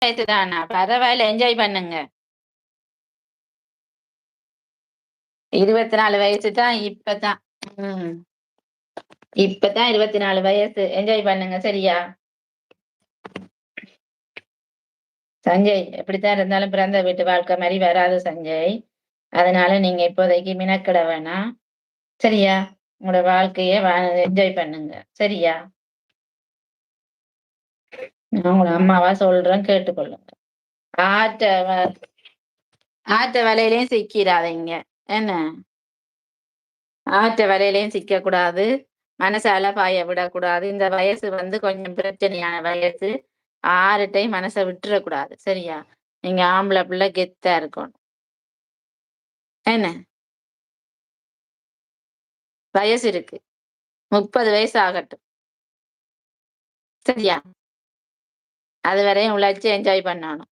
வயசு தானா? பரவாயில்ல என்ஜாய் பண்ணுங்க. 24 வயசு தான் இப்பதான். ம். இப்பதான் 24 வயசு. என்ஜாய் பண்ணுங்க சரியா? சஞ்சய், எப்படித்தான் இருந்தாலும் பிறந்த வீட்டு வாழ்க்கை மாரி வராது சஞ்சய். அதனால நீங்க இப்போதைக்கு மெனக்கெட வேணாம். சரியா? உங்களோட வாழ்க்கைய என்ஜாய் பண்ணுங்க. சரியா? நான் உங்கள அம்மாவா சொல்றேன் கேட்டுக்கொள்ளுங்க. ஆட்ட வ ஆட்ட வலையிலயும் சிக்கிறாதீங்க. என்ன? ஆட்ட வலையிலயும் சிக்கக்கூடாது. மனசால பாய விடக்கூடாது. இந்த வயசு கொஞ்சம் பிரச்சனையான வயசு. ஆருட்டயும் மனச விட்டுறக்கூடாது. சரியா? நீங்க ஆம்பள பிள்ளை கெத்தா இருக்கணும். என்ன? வயசு இருக்கு. 30 வயசு ஆகட்டும். சரியா? அதுவரையும் உழைச்சு என்ஜாய் பண்ணணும்.